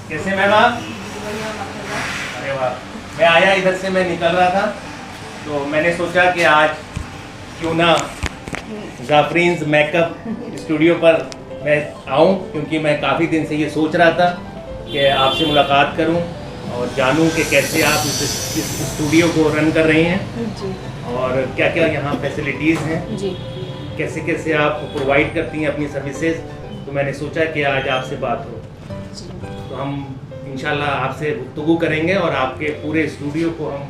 कैसे मैम आप? अरे वाह, मैं आया इधर से, मैं निकल रहा था तो मैंने सोचा कि आज क्यों ना जाफरीन्स मेकअप स्टूडियो पर मैं आऊं, क्योंकि मैं काफ़ी दिन से ये सोच रहा था कि आपसे मुलाकात करूं और जानूं कि कैसे आप इस स्टूडियो को रन कर रही हैं जी और क्या क्या यहाँ फैसिलिटीज़ हैं, जी कैसे कैसे आप प्रोवाइड करती हैं अपनी सर्विसेज। तो मैंने सोचा कि आज आपसे बात हो, जी तो हम इंशाल्लाह आपसे गुफ्तगू करेंगे और आपके पूरे स्टूडियो को हम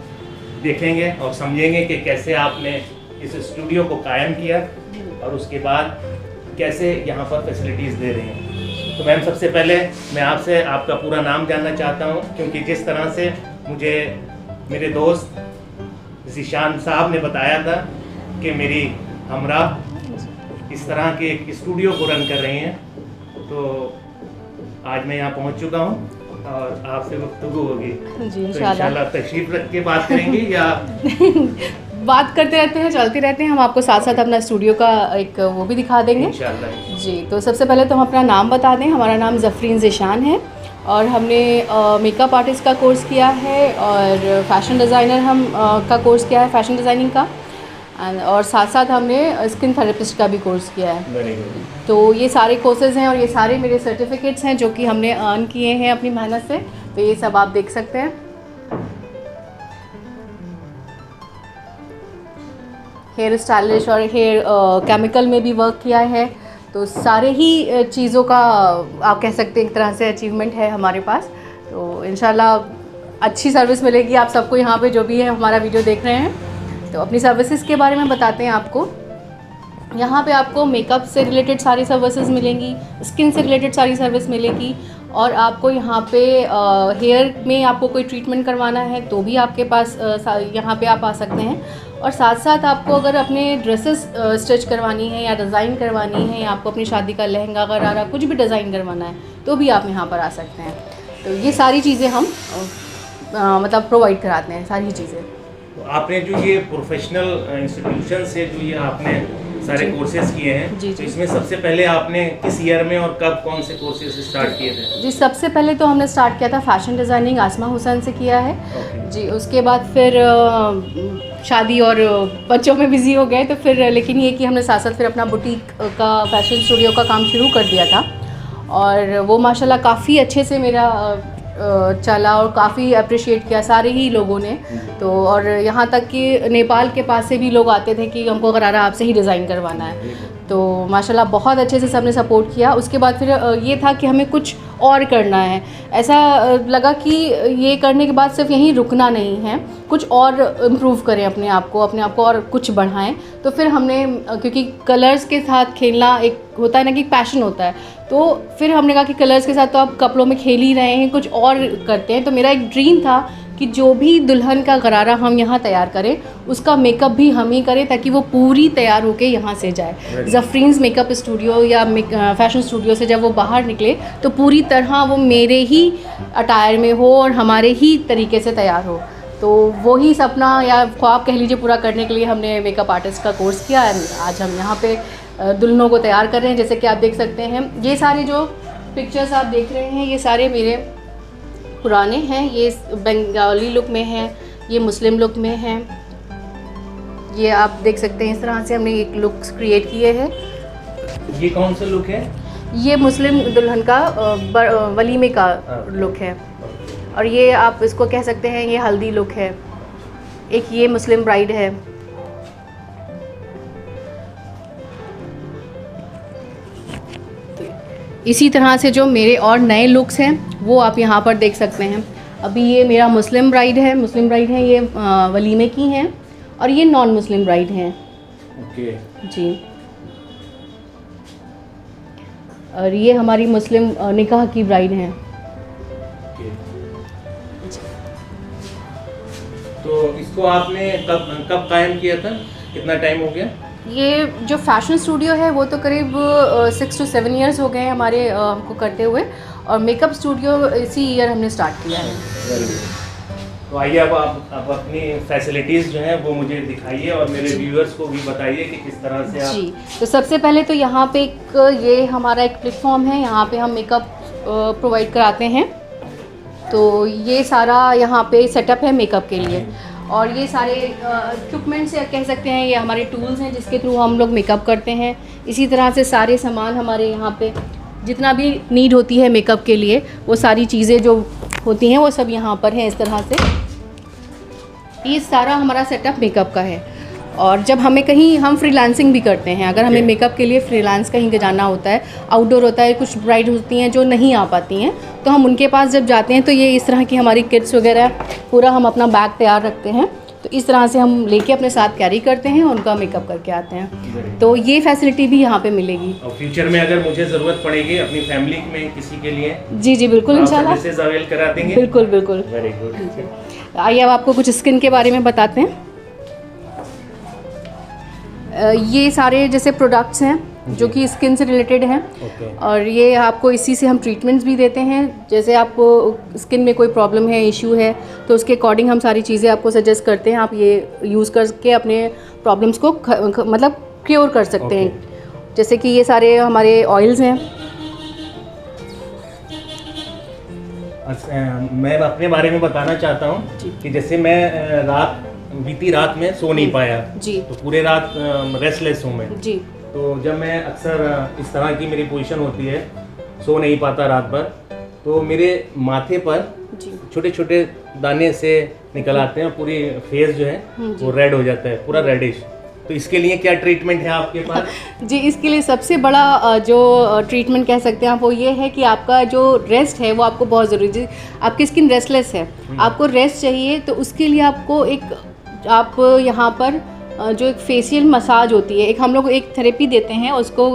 देखेंगे और समझेंगे कि कैसे आपने इस स्टूडियो को कायम किया और उसके बाद कैसे यहाँ पर फैसिलिटीज़ दे रहे हैं। तो मैम, सबसे पहले मैं आपसे आपका पूरा नाम जानना चाहता हूँ, क्योंकि जिस तरह से मुझे मेरे दोस्त ज़ीशान साहब ने बताया था कि मेरी हमरा इस तरह के एक स्टूडियो को रन कर रही हैं, तो आज मैं यहाँ पहुँच चुका हूँ और आपसे गुफ्तगू होगी। जी तो इंशाल्लाह इंशाल्लाह तशरीफ रख के बात करेंगे या बात करते रहते हैं, चलते रहते हैं। हम आपको साथ साथ अपना स्टूडियो का एक वो भी दिखा देंगे। इंशाल्लाह। जी, तो सबसे पहले तो हम अपना नाम बता दें। हमारा नाम ज़फरीन ज़ीशान है और हमने मेकअप आर्टिस्ट का कोर्स किया है और फैशन डिज़ाइनर का कोर्स किया है, फैशन डिज़ाइनिंग का, और साथ साथ हमने स्किन थेरेपिस्ट का भी कोर्स किया है। Very good. तो ये सारे कोर्सेज़ हैं और ये सारे मेरे सर्टिफिकेट्स हैं जो कि हमने अर्न किए हैं अपनी मेहनत से। तो ये सब आप देख सकते हैं। हेयर स्टाइलिश और हेयर केमिकल में भी वर्क किया है। तो सारे ही चीज़ों का आप कह सकते हैं एक तरह से अचीवमेंट है हमारे पास। तो इंशाल्लाह अच्छी सर्विस मिलेगी आप सबको यहाँ पे जो भी है हमारा वीडियो देख रहे हैं। तो अपनी सर्विसेज के बारे में बताते हैं आपको। यहाँ पे आपको मेकअप से रिलेटेड सारी सर्विसेज मिलेंगी, स्किन से रिलेटेड सारी सर्विस मिलेगी, और आपको यहाँ पे हेयर में आपको कोई ट्रीटमेंट करवाना है तो भी आपके पास यहाँ पे आप आ सकते हैं। और साथ साथ आपको अगर अपने ड्रेसेस स्टिच करवानी है या डिज़ाइन करवानी है या आपको अपनी शादी का लहंगा गरारा कुछ भी डिज़ाइन करवाना है तो भी आप यहाँ पर आ सकते हैं। तो ये सारी चीज़ें हम मतलब प्रोवाइड कराते हैं, सारी चीज़ें। तो आपने जो ये प्रोफेशनल इंस्टीट्यूशन से जो ये आपने सारे कोर्सेज किए हैं, जी, तो जी। इसमें सबसे पहले आपने किस ईयर में और कब कौन से कोर्सेज स्टार्ट किए थे? जी, सबसे पहले तो हमने स्टार्ट किया था फैशन डिज़ाइनिंग आसमा हुसैन से किया है। ओके। जी, उसके बाद फिर शादी और बच्चों में बिज़ी हो गए, तो फिर लेकिन ये कि हमने साथ साथ फिर अपना बुटीक का फैशन स्टूडियो का काम शुरू कर दिया था और वो माशाल्लाह काफ़ी अच्छे से मेरा चला और काफ़ी अप्रिशिएट किया सारे ही लोगों ने। तो और यहाँ तक कि नेपाल के पास से भी लोग आते थे कि हमको गरारा आपसे ही डिज़ाइन करवाना है। तो माशाल्लाह बहुत अच्छे से सबने सपोर्ट किया। उसके बाद फिर ये था कि हमें कुछ और करना है। ऐसा लगा कि ये करने के बाद सिर्फ यहीं रुकना नहीं है, कुछ और इम्प्रूव करें अपने आप को और कुछ बढ़ाएं। तो फिर हमने क्योंकि कलर्स के साथ खेलना एक होता है ना कि पैशन होता है, तो फिर हमने कहा कि कलर्स के साथ तो आप कपड़ों में खेल ही रहे हैं, कुछ और करते हैं। तो मेरा एक ड्रीम था कि जो भी दुल्हन का गरारा हम यहाँ तैयार करें उसका मेकअप भी हम ही करें ताकि वो पूरी तैयार होके यहाँ से जाए। ज़फरीन्स मेकअप स्टूडियो या फैशन स्टूडियो से जब वो बाहर निकले तो पूरी तरह वो मेरे ही अटायर में हो और हमारे ही तरीके से तैयार हो। तो वही सपना या ख्वाब कह लीजिए पूरा करने के लिए हमने मेकअप आर्टिस्ट का कोर्स किया। आज हम यहाँ पे दुल्हनों को तैयार कर रहे हैं। जैसे कि आप देख सकते हैं ये सारे जो पिक्चर्स आप देख रहे हैं ये सारे मेरे पुराने हैं। ये बंगाली लुक में है, ये मुस्लिम लुक में है। ये आप देख सकते हैं इस तरह से हमने एक लुक्स क्रिएट किए हैं। ये कौन सा लुक है? ये मुस्लिम दुल्हन का वलीमे का लुक है और ये आप इसको कह सकते हैं ये हल्दी लुक है। एक ये मुस्लिम ब्राइड है। इसी तरह से जो मेरे और नए लुक्स हैं वो आप यहाँ पर देख सकते हैं। अभी ये मेरा मुस्लिम ब्राइड है, ये वलीमे की हैं और ये नॉन मुस्लिम ब्राइड हैं। ओके जी, और ये हमारी मुस्लिम निकाह की ब्राइड हैं। ओके। तो इसको आपने कब कायम किया था, कितना टाइम हो गया? ये जो फैशन स्टूडियो है वो तो करीब 6 to 7 ईयर्स हो गए हैं हमारे हमको करते हुए, और मेकअप स्टूडियो इसी ईयर हमने स्टार्ट किया है। Very good. तो आइए अब आप अपनी फैसिलिटीज़ जो हैं वो मुझे दिखाइए और मेरे व्यूअर्स को भी बताइए कि किस तरह से आप। जी, तो सबसे पहले तो यहाँ पे एक ये हमारा एक प्लेटफॉर्म है, यहाँ पे हम मेकअप प्रोवाइड कराते हैं। तो ये सारा यहाँ पे सेटअप है मेकअप के लिए, और ये सारे इक्विपमेंट्स कह सकते हैं, ये हमारे टूल्स हैं जिसके थ्रू हम लोग मेकअप करते हैं। इसी तरह से सारे सामान हमारे यहाँ पे जितना भी नीड होती है मेकअप के लिए, वो सारी चीज़ें जो होती हैं वो सब यहाँ पर हैं। इस तरह से ये सारा हमारा सेटअप मेकअप का है। और जब हमें कहीं हम फ्रीलांसिंग भी करते हैं, अगर हमें मेकअप के लिए फ्रीलांस कहीं जाना होता है, आउटडोर होता है, कुछ ब्राइड होती हैं जो नहीं आ पाती हैं, तो हम उनके पास जब जाते हैं तो ये इस तरह की हमारी किट्स वगैरह पूरा हम अपना बैग तैयार रखते हैं। तो इस तरह से हम लेके अपने साथ कैरी करते हैं और उनका मेकअप करके आते हैं। तो ये फैसिलिटी भी यहाँ पे मिलेगी। और फ्यूचर में अगर मुझे ज़रूरत पड़ेगी अपनी फैमिली में किसी के लिए, जी जी बिल्कुल, इंशाल्लाह सर्विसेज अवेल करा देंगे। बिल्कुल बिल्कुल। Very good. आइए अब आपको कुछ स्किन के बारे में बताते हैं। ये सारे जैसे प्रोडक्ट्स हैं जो कि स्किन से रिलेटेड हैं। और ये आपको इसी से हम ट्रीटमेंट्स भी देते हैं। जैसे आपको स्किन में कोई प्रॉब्लम है, इशू है, तो उसके अकॉर्डिंग हम सारी चीज़ें आपको सजेस्ट करते हैं। आप ये यूज़ करके अपने प्रॉब्लम्स को मतलब क्योर कर सकते हैं। जैसे कि ये सारे हमारे ऑयल्स हैं। मैं अपने बारे में बताना चाहता हूँ कि जैसे मैं बीती रात में सो नहीं पाया जी, तो पूरे रात रेस्टलेस हूँ मैं जी। तो जब मैं अक्सर इस तरह की मेरी पोजीशन होती है, सो नहीं पाता रात भर, तो मेरे माथे पर छोटे छोटे दाने से निकल आते हैं, पूरी फेस जो है वो रेड हो जाता है, पूरा रेडिश। तो इसके लिए क्या ट्रीटमेंट है आपके पास? जी, इसके लिए सबसे बड़ा जो ट्रीटमेंट कह सकते हैं आप, वो ये है कि आपका जो रेस्ट है वो आपको बहुत ज़रूरी है। आपकी स्किन रेस्टलेस है, आपको रेस्ट चाहिए, तो उसके लिए आपको आप यहाँ पर जो एक फेशियल मसाज होती है, एक हम लोग एक थेरेपी देते हैं उसको,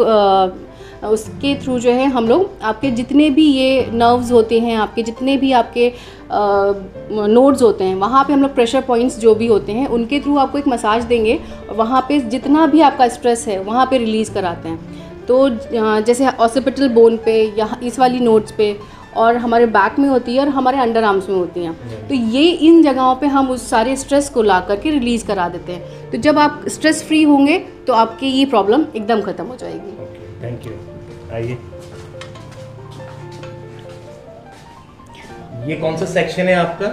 उसके थ्रू जो है हम लोग आपके जितने भी ये नर्व्स होते हैं, आपके जितने भी आपके नोड्स होते हैं, वहाँ पे हम लोग प्रेशर पॉइंट्स जो भी होते हैं उनके थ्रू आपको एक मसाज देंगे और वहाँ पे जितना भी आपका स्ट्रेस है वहाँ पे रिलीज़ कराते हैं। तो जैसे ऑसिपिटल बोन पे, यहाँ इस वाली नोड्स पे, और हमारे बैक में होती है और हमारे अंडर आर्म्स में होती हैं। तो ये इन जगहों पे हम उस सारे स्ट्रेस को ला करके रिलीज़ करा देते हैं। तो जब आप स्ट्रेस फ्री होंगे तो आपकी ये प्रॉब्लम एकदम ख़त्म हो जाएगी। Thank you. आइए, ये कौन सा सेक्शन है आपका?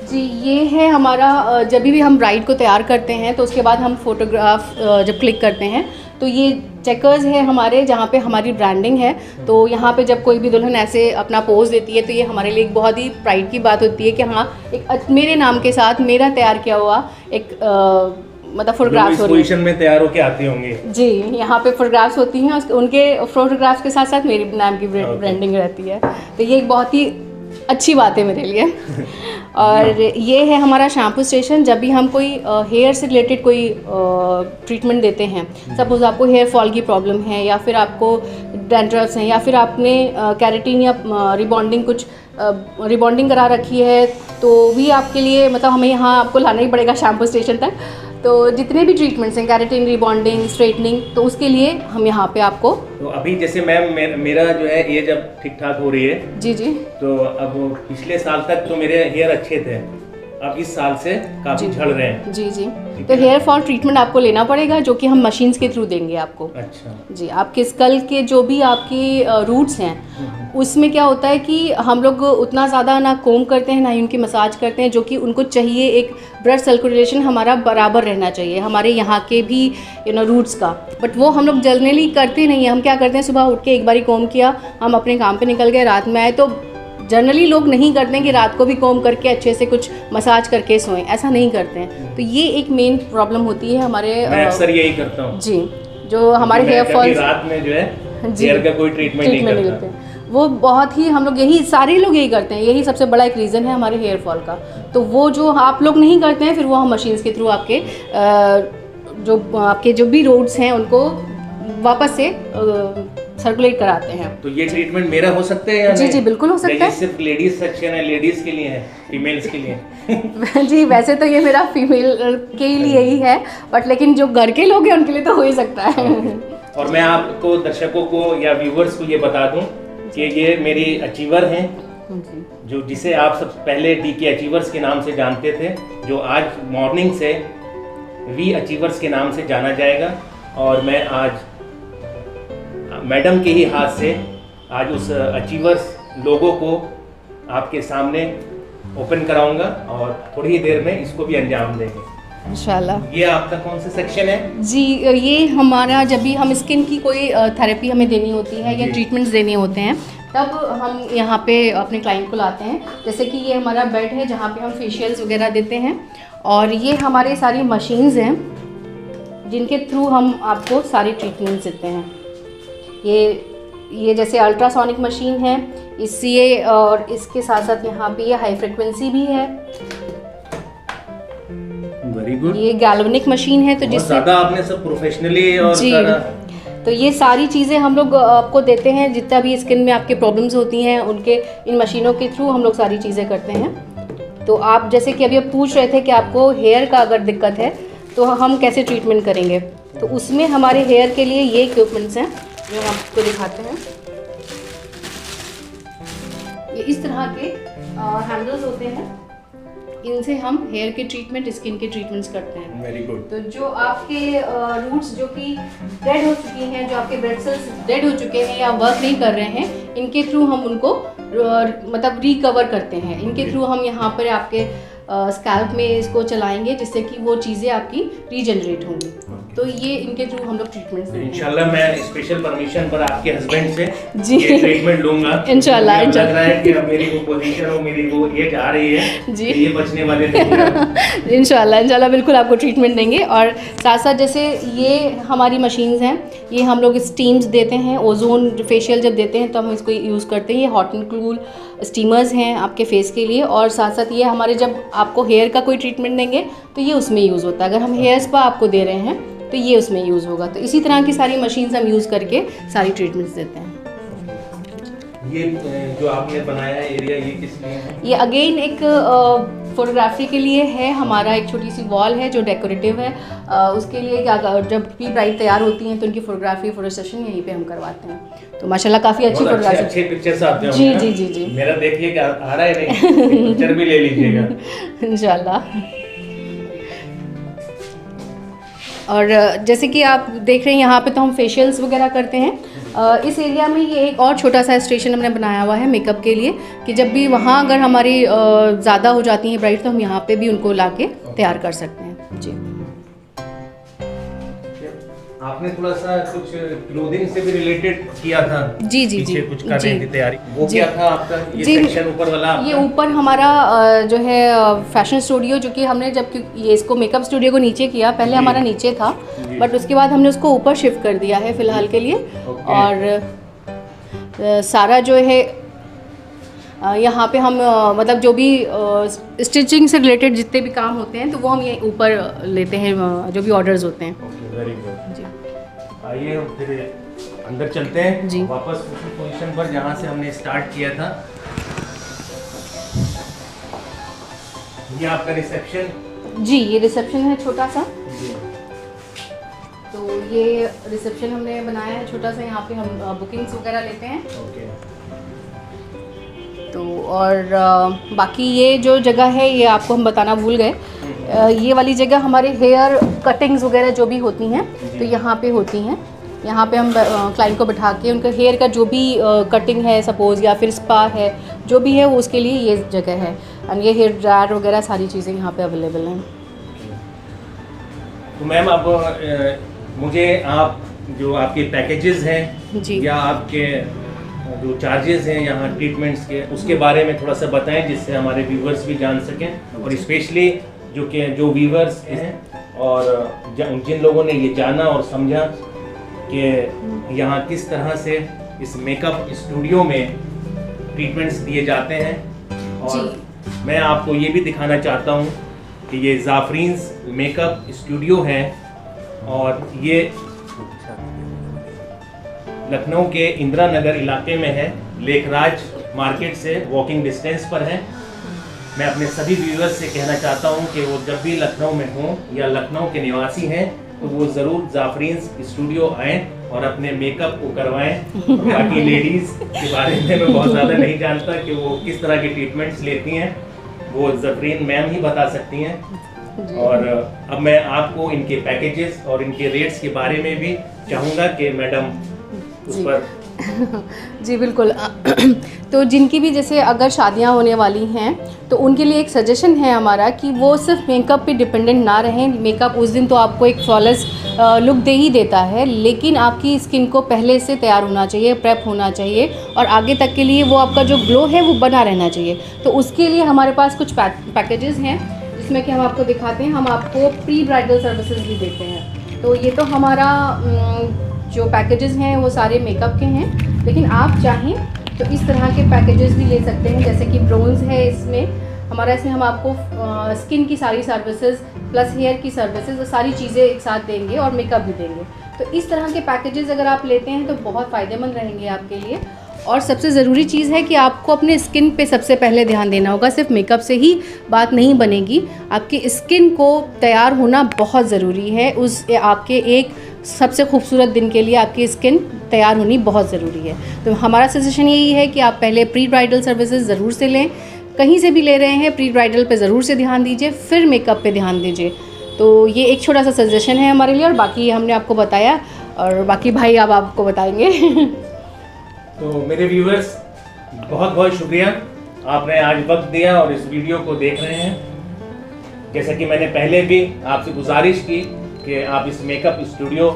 जी, ये है हमारा जब भी हम ब्राइड को तैयार करते हैं तो उसके बाद हम फोटोग्राफ जब क्लिक करते हैं तो ये चेकर्स है हमारे, जहाँ पे हमारी ब्रांडिंग है। तो यहाँ पे जब कोई भी दुल्हन ऐसे अपना पोज देती है तो ये हमारे लिए एक बहुत ही प्राइड की बात होती है कि हाँ, एक मेरे नाम के साथ मेरा तैयार किया हुआ एक मतलब फोटोग्राफ्स हो पोजीशन में तैयार होके आती होंगी। जी, यहाँ पे फोटोग्राफ्स होती हैं, उनके फोटोग्राफ्स के साथ साथ मेरी नाम की ब्रांडिंग रहती है। तो ये एक बहुत ही अच्छी बात है मेरे लिए। और ये है हमारा शैम्पू स्टेशन। जब भी हम कोई हेयर से रिलेटेड कोई ट्रीटमेंट देते हैं, सपोज आपको हेयर फॉल की प्रॉब्लम है, या फिर आपको डैंड्रफ्स हैं, या फिर आपने कैरेटिन या रिबॉन्डिंग कुछ रिबॉन्डिंग करा रखी है, तो भी आपके लिए मतलब हमें यहाँ आपको लाना ही पड़ेगा शैम्पू स्टेशन तक। तो जितने भी ट्रीटमेंट्स हैं, कैरेटिन, रिबॉन्डिंग, स्ट्रेटनिंग, तो उसके लिए हम यहाँ पे आपको। तो अभी जैसे मैम मेरा जो है एज अब ठीक ठाक हो रही है। जी जी। तो अब पिछले साल तक तो मेरे हेयर अच्छे थे, अब इस साल से काफ़ी झड़ रहे हैं। जी जी। तो हेयर फॉल ट्रीटमेंट आपको लेना पड़ेगा, जो कि हम मशीन्स के थ्रू देंगे आपको। अच्छा जी। आपके स्कल के जो भी आपकी रूट्स हैं, उसमें क्या होता है कि हम लोग उतना ज़्यादा ना कोम करते हैं, ना ही उनकी मसाज करते हैं, जो कि उनको चाहिए एक ब्लड सर्कुलेशन हमारा बराबर रहना चाहिए, हमारे यहाँ के भी रूट्स का। बट वो हम लोग जनरली करते नहीं हैं। हम क्या करते हैं, सुबह उठ के एक बारी कोम किया, हम अपने काम पे निकल गए, रात में आए। तो जनरली लोग नहीं करते हैं कि रात को भी कोम करके अच्छे से कुछ मसाज करके सोएं, ऐसा नहीं करते हैं। तो ये एक मेन प्रॉब्लम होती है हमारे। मैं अक्सर यही करता हूँ जी, जो हमारे हेयर फॉल रात में जो है हेयर का कोई ट्रीटमेंट नहीं करते, वो बहुत ही हम लोग यही सारे लोग यही करते हैं। यही सबसे बड़ा एक रीज़न है हमारे हेयर फॉल का। तो वो जो आप लोग नहीं करते हैं, फिर वो हम मशीन्स के थ्रू आपके जो भी रोड्स हैं उनको वापस से सर्कुलेट कराते हैं। तो ये ट्रीटमेंट मेरा हो सकता है या जी जी बिल्कुल हो सकता है। सिर्फ लेडीज सेक्शन है, लेडीज के लिए है, फीमेल्स के लिए? जी, वैसे तो ये मेरा फीमेल के लिए ही है, बट लेकिन जो घर के लोग हैं उनके लिए तो हो ही सकता है। और मैं आपको, दर्शकों को या व्यूवर्स को ये बता दूं कि ये मेरी अचीवर हैं, जी। जो जिसे आप सब पहले DK अचीवर्स के नाम से जानते थे, जो आज मॉर्निंग से V अचीवर्स के नाम से जाना जाएगा। और मैं आज मैडम के ही हाथ से आज उस अचीवर्स लोगो को आपके सामने ओपन कराऊंगा और थोड़ी ही देर में इसको भी अंजाम देंगे इंशाल्लाह। ये आपका कौन सा सेक्शन है? जी, ये हमारा जब भी हम स्किन की कोई थेरेपी हमें देनी होती है या जी। ट्रीटमेंट्स देने होते हैं, तब हम यहाँ पे अपने क्लाइंट को लाते हैं। जैसे कि ये हमारा बेड है जहाँ पे हम फेशियल्स वगैरह देते हैं, और ये हमारे सारी मशीन्स हैं जिनके थ्रू हम आपको सारी ट्रीटमेंट्स देते हैं। ये जैसे अल्ट्रासोनिक मशीन है, इससे और इसके साथ साथ यहाँ पे ये हाई फ्रिक्वेंसी भी है। Very good. ये गैल्वेनिक मशीन है, तो जिससे ज़्यादा आपने सब प्रोफेशनली और जी, तो ये सारी चीज़ें हम लोग आपको देते हैं। जितना भी स्किन में आपके प्रॉब्लम्स होती हैं उनके इन मशीनों के थ्रू हम लोग सारी चीज़ें करते हैं। तो आप जैसे कि अभी आप पूछ रहे थे कि आपको हेयर का अगर दिक्कत है तो हम कैसे ट्रीटमेंट करेंगे, तो उसमें हमारे हेयर के लिए ये इक्विपमेंट्स हैं जो हम आपको दिखाते हैं। ये इस तरह के हैंडल्स होते हैं, इनसे हम हेयर के ट्रीटमेंट, स्किन के ट्रीटमेंट्स करते हैं। Very good. तो जो आपके रूट्स जो कि डेड हो चुकी हैं, जो आपके ब्लड सेल्स डेड हो चुके हैं या वर्क नहीं कर रहे हैं, इनके थ्रू हम उनको मतलब रिकवर करते हैं। इनके थ्रू हम यहाँ पर आपके स्कैल्प में इसको चलाएंगे जिससे कि वो चीज़ें आपकी रीजनरेट होंगी। तो ये इनके थ्रू हम लोग ट्रीटमेंट देंगे। इंशाल्लाह मैं स्पेशल परमिशन पर आपके हस्बैंड से जी ये ट्रीटमेंट लूंगा। इंशाल्लाह। लग रहा है कि अब मेरी वो पोजीशन और मेरी वो एज आ रही है जी। कि ये बचने वाले नहीं हैं। इंशाल्लाह बिल्कुल आपको ट्रीटमेंट देंगे। और साथ साथ जैसे ये हमारी मशीन्स हैं, ये हम लोग स्टीम्स देते हैं। ओजोन फेशियल जब देते हैं तो हम इसको यूज़ करते हैं। ये हॉट एंड कूल स्टीमर्स हैं आपके फेस के लिए। और साथ साथ ये हमारे जब आपको हेयर का कोई ट्रीटमेंट देंगे तो ये उसमें यूज़ होता है। अगर हम हेयर स्पा आपको दे रहे हैं तो ये उसमें यूज़ होगा। तो इसी तरह की सारी मशीन्स हम यूज़ करके सारी ट्रीटमेंट्स देते हैं। ये जो आपने बनाया है एरिया, ये किस लिए है? ये अगेन एक फोटोग्राफी के लिए है। हमारा एक छोटी सी वॉल है जो डेकोरेटिव है। उसके लिए जब भी ब्राइड तैयार होती हैं तो उनकी फोटोग्राफी, फोटो सेशन यहीं पे हम करवाते हैं। तो माशाल्लाह काफ़ी अच्छी फोटोग्राफी, अच्छे पिक्चर्स आते हैं। जी जी जी जी। मेरा देखिए कि आ रहा है नहीं, पिक्चर भी ले लीजिएगा इंशाल्लाह। और जैसे कि आप देख रहे हैं यहाँ पे तो हम फेशियल्स वगैरह करते हैं। इस एरिया में ये एक और छोटा सा स्टेशन हमने बनाया हुआ है मेकअप के लिए, कि जब भी वहाँ अगर हमारी ज़्यादा हो जाती हैं ब्राइड तो हम यहाँ पे भी उनको लाके तैयार कर सकते हैं। जी। आपने थोड़ा सा कुछ क्लोथिंग से भी रिलेटेड किया था। जी जी पीछे जी कुछ कर रही थी तैयारी, वो जी। क्या था आपका? ये जी, सेक्शन ऊपर वाला आपका? ये ऊपर हमारा जो है फैशन स्टूडियो, जो कि हमने जब ये इसको मेकअप स्टूडियो को नीचे किया, पहले हमारा नीचे था, बट उसके बाद हमने उसको ऊपर शिफ्ट कर दिया है फ़िलहाल के लिए। और सारा जो है यहाँ पे हम मतलब जो भी स्टिचिंग से रिलेटेड जितने भी काम होते हैं तो वो हम ये ऊपर लेते हैं, जो भी ऑर्डर्स होते हैं। Very good. जी। आइए हम फिर अंदर चलते हैं जी। वापस उसी पोजीशन पर जहाँ से हमने स्टार्ट किया था। ये आपका रिसेप्शन? जी, ये रिसेप्शन है छोटा सा। जी। तो ये रिसेप्शन हमने बनाया है छोटा सा, यहाँ पे हम बुकिंग्स वगैरह लेते हैं। ओके। तो और बाकी ये जो जगह है ये आपको हम बताना भूल गए। ये वाली जगह हमारे हेयर कटिंग्स वगैरह जो भी होती हैं तो यहाँ पे होती हैं। यहाँ पे हम क्लाइंट को बिठा के उनका हेयर का जो भी कटिंग है सपोज़, या फिर स्पा है, जो भी है वो उसके लिए ये जगह है। एंड ये हेयर ड्रायर वगैरह सारी चीज़ें यहाँ पे अवेलेबल हैं। तो मैम अब मुझे आप जो आपके पैकेजेस हैं जी। या आपके जो चार्जेस हैं यहाँ ट्रीटमेंट्स के, उसके बारे में थोड़ा सा बताएं जिससे हमारे व्यूवर्स भी जान सकें। और स्पेशली जो व्यूवर्स हैं और जिन लोगों ने ये जाना और समझा कि यहाँ किस तरह से इस मेकअप स्टूडियो में ट्रीटमेंट्स दिए जाते हैं। और मैं आपको ये भी दिखाना चाहता हूँ कि ये जाफरीन्स मेकअप स्टूडियो है और ये लखनऊ के इंदिरा नगर इलाके में है, लेखराज मार्केट से वॉकिंग डिस्टेंस पर है। मैं अपने सभी व्यूअर्स से कहना चाहता हूं कि वो जब भी लखनऊ में हों या लखनऊ के निवासी हैं तो वो ज़रूर जाफरीन्स स्टूडियो आएँ और अपने मेकअप को करवाएं। बाकी लेडीज़ के बारे में मैं बहुत ज़्यादा नहीं जानता कि वो किस तरह की ट्रीटमेंट्स लेती हैं, वो ज़फरीन मैम ही बता सकती हैं। और अब मैं आपको इनके पैकेजेस और इनके रेट्स के बारे में भी चाहूँगा कि मैडम उस पर जी बिल्कुल। तो जिनकी भी जैसे अगर शादियां होने वाली हैं तो उनके लिए एक सजेशन है हमारा कि वो सिर्फ मेकअप पे डिपेंडेंट ना रहें। मेकअप उस दिन तो आपको एक फ्लॉलेस लुक दे ही देता है, लेकिन आपकी स्किन को पहले से तैयार होना चाहिए, प्रेप होना चाहिए और आगे तक के लिए वो आपका जो ग्लो है वो बना रहना चाहिए। तो उसके लिए हमारे पास कुछ पैकेजेस हैं जिसमें कि हम आपको दिखाते हैं। हम आपको प्री ब्राइडल सर्विसेज भी देते हैं। तो ये तो हमारा जो पैकेजेस हैं वो सारे मेकअप के हैं, लेकिन आप चाहें तो इस तरह के पैकेजेस भी ले सकते हैं। जैसे कि ब्रोन्ज है इसमें हम आपको स्किन की सारी सर्विसेज प्लस हेयर की सर्विसेज सारी चीज़ें एक साथ देंगे और मेकअप भी देंगे। तो इस तरह के पैकेजेस अगर आप लेते हैं तो बहुत फ़ायदेमंद रहेंगे आपके लिए। और सबसे ज़रूरी चीज़ है कि आपको अपने स्किन पे सबसे पहले ध्यान देना होगा। सिर्फ मेकअप से ही बात नहीं बनेगी, आपकी स्किन को तैयार होना बहुत ज़रूरी है। आपके एक सबसे खूबसूरत दिन के लिए आपकी स्किन तैयार होनी बहुत ज़रूरी है। तो हमारा सजेशन यही है कि आप पहले प्री ब्राइडल सर्विसेज ज़रूर से लें। कहीं से भी ले रहे हैं प्री ब्राइडल पे ज़रूर से ध्यान दीजिए, फिर मेकअप पे ध्यान दीजिए। तो ये एक छोटा सा सजेशन है हमारे लिए, और बाकी हमने आपको बताया और बाकी भाई अब आपको बताएंगे। तो मेरे व्यूअर्स बहुत बहुत शुक्रिया, आपने आज वक्त दिया और इस वीडियो को देख रहे हैं। जैसा कि मैंने पहले भी आपसे गुजारिश की कि आप इस मेकअप स्टूडियो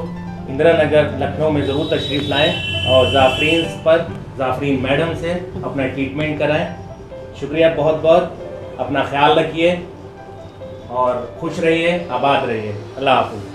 इंदिरा नगर लखनऊ में ज़रूर तशरीफ़ लाएं और जाफरीन मैडम से अपना ट्रीटमेंट कराएं। शुक्रिया बहुत बहुत, अपना ख्याल रखिए और खुश रहिए, आबाद रहिए। अल्लाह हाफ़िज़।